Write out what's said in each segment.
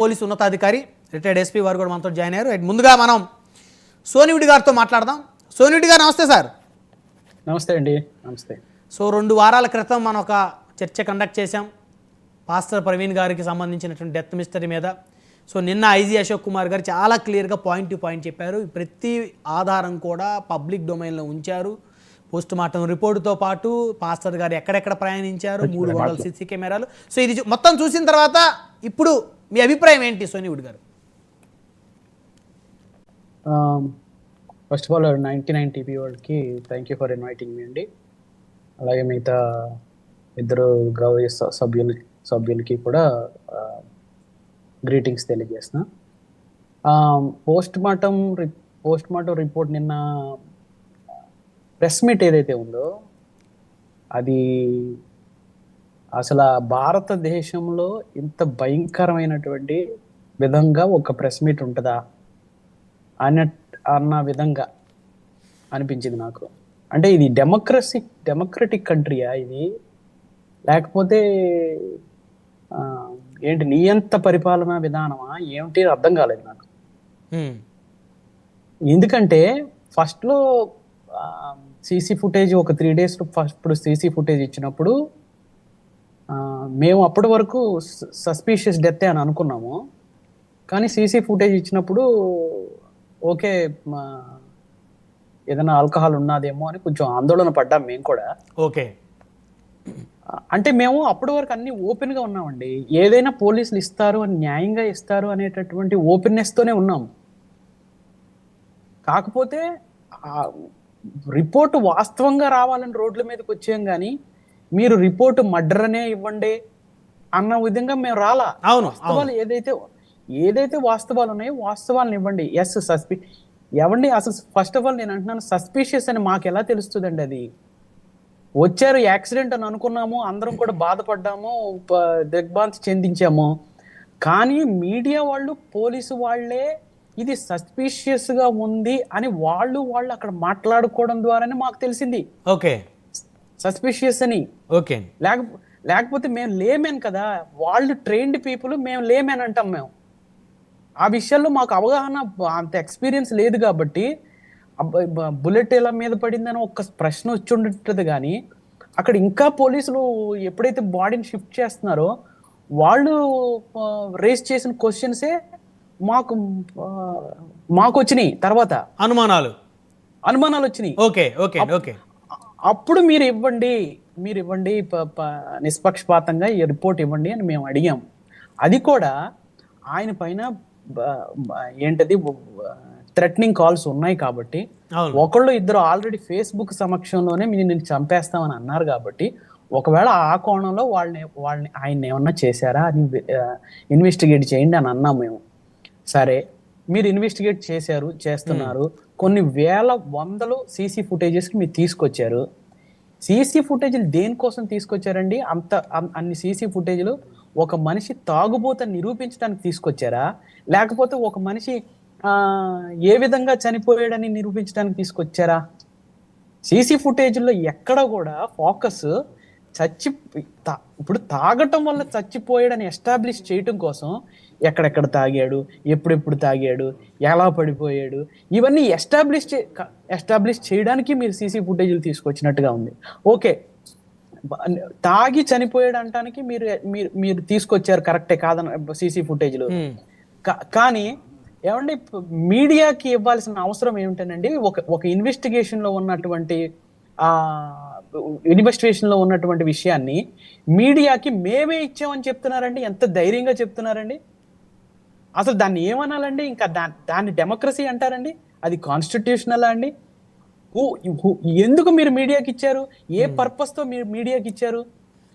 Police ఉన్నతాధికారి retired SP వారు కూడా మనతో జాయిన్ అయ్యారు. ముందుగా మనం సోనివిడి గారితో మాట్లాడదాం. సోనివిడి గారు నమస్తే సార్. నమస్తే అండి. నమస్తే. సో 2 వారాల క్రితం మనం ఒక చర్చ కండక్ట్ చేశాం పాస్టర్ ప్రవీణ్ గారికి సంబంధించినటువంటి డెత్ మిస్టరీ మీద. సో నిన్న ఐజీ అశోక్ కుమార్ గారు చాలా క్లియర్గా పాయింట్ టు పాయింట్ చెప్పారు. ప్రతి ఆధారం కూడా పబ్లిక్ డొమైన్లో ఉంచారు. పోస్ట్ మార్టం రిపోర్టుతో పాటు పాస్టర్ గారు ఎక్కడెక్కడ ప్రయాణించారు, 3 మోడల్ సీసీ కెమెరాలు. సో ఇది మొత్తం చూసిన తర్వాత ఇప్పుడు మీ అభిప్రాయం ఏంటి సోనివుడ్ గారు? ఫస్ట్ ఆఫ్ ఆల్ 99 టీవీ వాళ్ళకి థ్యాంక్ యూ ఫర్ ఇన్వైటింగ్ మీ అండి. అలాగే మిగతా ఇద్దరు గౌరవ సభ్యులకి కూడా గ్రీటింగ్స్ తెలియజేస్తున్నా. పోస్ట్ మార్టం రిపోర్ట్ నిన్న ప్రెస్ మీట్ ఏదైతే ఉందో అది అసలు భారతదేశంలో ఇంత భయంకరమైనటువంటి విధంగా ఒక ప్రెస్ మీట్ ఉంటుందా అన్న విధంగా అనిపించింది నాకు. అంటే ఇది డెమోక్రటిక్ కంట్రీయా ఇది, లేకపోతే ఏంటి నియంత పరిపాలనా విధానమా ఏమిటి అర్థం కాలేదు నాకు. ఎందుకంటే ఫస్ట్లో సీసీ ఫుటేజ్ ఒక 3 days ఇప్పుడు సీసీ ఫుటేజ్ ఇచ్చినప్పుడు మేము అప్పటి వరకు సస్పీషియస్ డెత్ అని అనుకున్నాము. కానీ సీసీ ఫుటేజ్ ఇచ్చినప్పుడు ఓకే ఏదైనా ఆల్కహాల్ ఉన్నదేమో అని కొంచెం ఆందోళన పడ్డాం మేము కూడా. ఓకే, అంటే మేము అప్పటి వరకు అన్ని ఓపెన్గా ఉన్నామండి. ఏదైనా పోలీసులు ఇస్తారు అని, న్యాయంగా ఇస్తారు అనేటటువంటి ఓపెన్నెస్తోనే ఉన్నాము. కాకపోతే రిపోర్టు వాస్తవంగా రావాలని రోడ్ల మీదకి వచ్చాం, కానీ మీరు రిపోర్టు మర్డర్ అనే ఇవ్వండి అన్న విధంగా మేము రాలా. వాస్తవాలు ఏదైతే వాస్తవాలు ఉన్నాయో వాస్తవాలను ఇవ్వండి. ఎవండి అసలు ఫస్ట్ ఆఫ్ ఆల్ నేను అంటున్నాను, సస్పీషియస్ అని మాకు ఎలా తెలుస్తుందండి? అది వచ్చారు యాక్సిడెంట్ అని అనుకున్నాము, అందరం కూడా బాధపడ్డాము, దిగ్భ్రాంతి చెందించాము. కానీ మీడియా వాళ్ళు, పోలీసు వాళ్ళే ఇది సస్పీషియస్ గా ఉంది అని వాళ్ళు అక్కడ మాట్లాడుకోవడం ద్వారానే మాకు తెలిసింది ఓకే సస్పీషియస్ అని. ఓకే, లేకపోతే మేము లేమెన్ కదా, వాళ్ళు ట్రైన్డ్ పీపుల్, మేము లేమెన్ అంటాం. మేము ఆ విషయాల్లో మాకు అవగాహన అంత ఎక్స్పీరియన్స్ లేదు కాబట్టి బుల్లెట్ ఎలా మీద పడిందని ఒక ప్రశ్న వచ్చి ఉంటుంది. కానీ అక్కడ ఇంకా పోలీసులు ఎప్పుడైతే బాడీని షిఫ్ట్ చేస్తున్నారో వాళ్ళు రేస్ చేసిన క్వశ్చన్సే మాకు వచ్చినాయి. తర్వాత అనుమానాలు వచ్చినాయి. ఓకే ఓకే ఓకే, అప్పుడు మీరు ఇవ్వండి నిష్పక్షపాతంగా ఈ రిపోర్ట్ ఇవ్వండి అని మేము అడిగాం. అది కూడా ఆయన పైన ఏంటది థ్రెటనింగ్ కాల్స్ ఉన్నాయి కాబట్టి, ఒకళ్ళు ఇద్దరు ఆల్రెడీ ఫేస్బుక్ సమక్షంలోనే నేను చంపేస్తామని అన్నారు కాబట్టి, ఒకవేళ ఆ కోణంలో వాళ్ళని ఆయన ఏమన్నా చేశారా అని ఇన్వెస్టిగేట్ చేయండి అని అన్నాం మేము. సరే, మీరు ఇన్వెస్టిగేట్ చేస్తున్నారు, కొన్ని వందలు సీసీ ఫుటేజెస్కి మీరు తీసుకొచ్చారు. సీసీ ఫుటేజ్లు దేనికోసం తీసుకొచ్చారండి? అన్ని సీసీ ఫుటేజ్లు ఒక మనిషి తాగుబోతని నిరూపించడానికి తీసుకొచ్చారా, లేకపోతే ఒక మనిషి ఏ విధంగా చనిపోయాడని నిరూపించడానికి తీసుకొచ్చారా? సీసీ ఫుటేజ్లో ఎక్కడ కూడా ఫోకస్ ఇప్పుడు తాగటం వల్ల చచ్చిపోయాడని ఎస్టాబ్లిష్ చేయటం కోసం ఎక్కడెక్కడ తాగాడు, ఎప్పుడెప్పుడు తాగాడు, ఎలా పడిపోయాడు, ఇవన్నీ ఎస్టాబ్లిష్ చేయడానికి మీరు సీసీ ఫుటేజ్లు తీసుకొచ్చినట్టుగా ఉంది. ఓకే, తాగి చనిపోయాడు అంటానికి మీరు తీసుకొచ్చారు, కరెక్టే కాదని సీసీ ఫుటేజ్లు. కానీ ఏమండి, మీడియాకి ఇవ్వాల్సిన అవసరం ఏమిటనండి? ఒక ఇన్వెస్టిగేషన్ లో ఉన్నటువంటి విషయాన్ని మీడియాకి మేమే ఇచ్చామని చెప్తున్నారండి. ఎంత ధైర్యంగా చెప్తున్నారండి! అసలు దాన్ని ఏమనాలండి? ఇంకా దాన్ని డెమోక్రసీ అంటారండి? అది కాన్స్టిట్యూషనల్ అండి? ఎందుకు మీరు మీడియాకి ఇచ్చారు? ఏ పర్పస్ తో మీరు మీడియాకి ఇచ్చారు?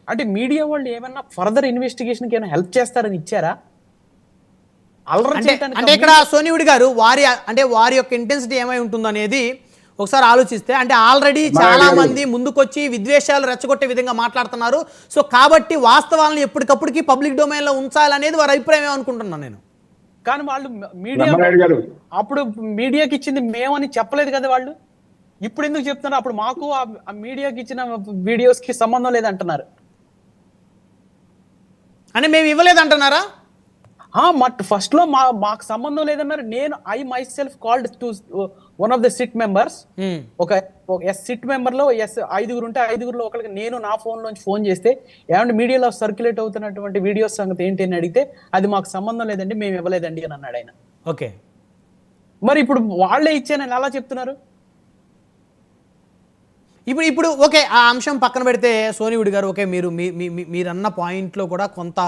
అంటే మీడియా వాళ్ళు ఏమన్నా ఫర్దర్ ఇన్వెస్టిగేషన్కి ఏమైనా హెల్ప్ చేస్తారని ఇచ్చారా? అంటే ఇక్కడ సోనివుడి గారు వారి యొక్క ఇంటెన్సిటీ ఏమై ఉంటుందో అనేది ఒకసారి ఆలోచిస్తే, అంటే ఆల్రెడీ చాలా మంది ముందుకొచ్చి విద్వేషాలు రెచ్చగొట్టే విధంగా మాట్లాడుతున్నారు. సో కాబట్టి వాస్తవాలను ఎప్పటికప్పటికి పబ్లిక్ డొమైన్ లో ఉంచాలనేది వారి అభిప్రాయం అనుకుంటున్నాను నేను. కానీ వాళ్ళు అప్పుడు మీడియాకి ఇచ్చింది మేమని చెప్పలేదు కదా వాళ్ళు. ఇప్పుడు ఎందుకు చెప్తున్నారు? అప్పుడు మాకు ఆ మీడియాకి ఇచ్చిన వీడియోస్ కి సంబంధం లేదంటున్నారు. అంటే మేము ఇవ్వలేదంటున్నారా? ఫస్ట్ లో మాకు సంబంధం లేదన్నారు. నేను I my self called to one of the SIT members. ఒక సిట్ మెంబర్ లో 5 ఉంటే 5 ఒకరికి నేను నా ఫోన్ లోంచి ఫోన్ చేస్తే, ఏమంటే మీడియాలో సర్క్యులేట్ అవుతున్నటువంటి వీడియోస్ సంగతి ఏంటి అని అడిగితే, అది మాకు సంబంధం లేదండి, మేము ఇవ్వలేదండి అని అన్నాడు ఆయన. ఓకే, మరి ఇప్పుడు వాళ్ళే ఇచ్చానని ఎలా చెప్తున్నారు? ఇప్పుడు ఓకే, ఆ అంశం పక్కన పెడితే సోనివుడి గారు, ఓకే మీరన్న పాయింట్లో కూడా కొంత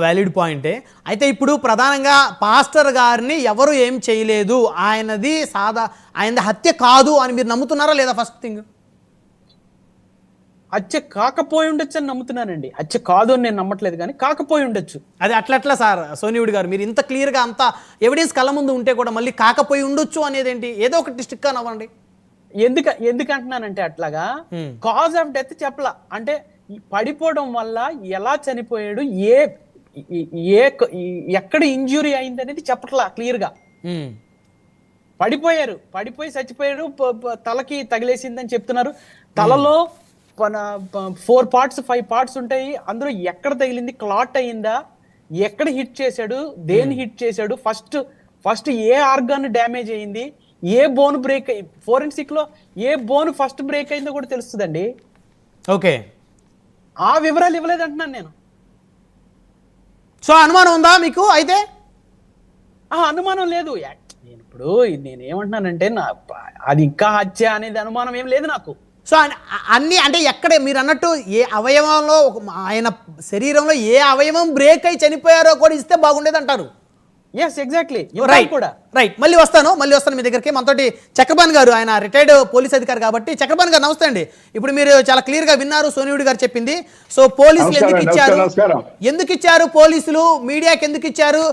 వ్యాలిడ్ పాయింటే. అయితే ఇప్పుడు ప్రధానంగా పాస్టర్ గారిని ఎవరు ఏం చేయలేదు, ఆయనది హత్య కాదు అని మీరు నమ్ముతున్నారా లేదా? ఫస్ట్ థింగ్, హత్య కాకపోయి ఉండొచ్చు అని నమ్ముతున్నానండి. హత్య కాదు అని నేను నమ్మట్లేదు, కానీ కాకపోయి ఉండొచ్చు. అది అట్లట్లా సార్ సోనివుడి గారు, మీరు ఇంత క్లియర్గా అంత ఎవిడెన్స్ కళ్ళ ముందు ఉంటే కూడా మళ్ళీ కాకపోయి ఉండొచ్చు అనేది ఏంటి? ఏదో ఒకటి స్టిక్ అని అవ్వండి. ఎందుకంటున్నానంటే అట్లాగా కాజ్ ఆఫ్ డెత్ చెప్పలా. అంటే పడిపోవడం వల్ల ఎలా చనిపోయాడు, ఎక్కడ ఇంజ్యూరీ అయింది అనేది చెప్పట్లా క్లియర్ గా. పడిపోయి చచ్చిపోయాడు, తలకి తగిలేసిందని చెప్తున్నారు. తలలో 4 parts 5 parts ఉంటాయి. అందులో ఎక్కడ తగిలింది, క్లాట్ అయిందా, ఎక్కడ హిట్ చేశాడు, దేని హిట్ చేశాడు, ఫస్ట్ ఏ ఆర్గాన్ డ్యామేజ్ అయింది, ఏ బోన్ బ్రేక్, ఫోరెన్సిక్ లో ఏ బోన్ ఫస్ట్ బ్రేక్ అయిందో కూడా తెలుస్తుందండి. ఓకే, ఆ వివరాలు ఇవ్వలేదు అంటున్నాను నేను. సో అనుమానం ఉందా మీకు? అయితే అనుమానం లేదు. నేనేమంటున్నానంటే అది ఇంకా హత్య అనేది అనుమానం ఏం లేదు నాకు. సో అన్ని అంటే ఎక్కడే మీరు అన్నట్టు ఏ అవయవంలో ఆయన శరీరంలో ఏ అవయవం బ్రేక్ అయి చనిపోయారో కూడా ఇస్తే బాగుండేది అంటారు. Yes, exactly. రైట్, మళ్ళీ వస్తాను మీ దగ్గరికి. మనతోటి చక్రపాణి గారు, ఆయన రిటైర్డ్ పోలీస్ అధికారి కాబట్టి. చక్రపాణి గారు నమస్తే అండి. ఇప్పుడు మీరు చాలా క్లియర్ గా విన్నారు సోనివుడి గారు చెప్పింది. సో పోలీసులు ఎందుకు ఇచ్చారు, పోలీసులు మీడియాకి ఎందుకు ఇచ్చారు,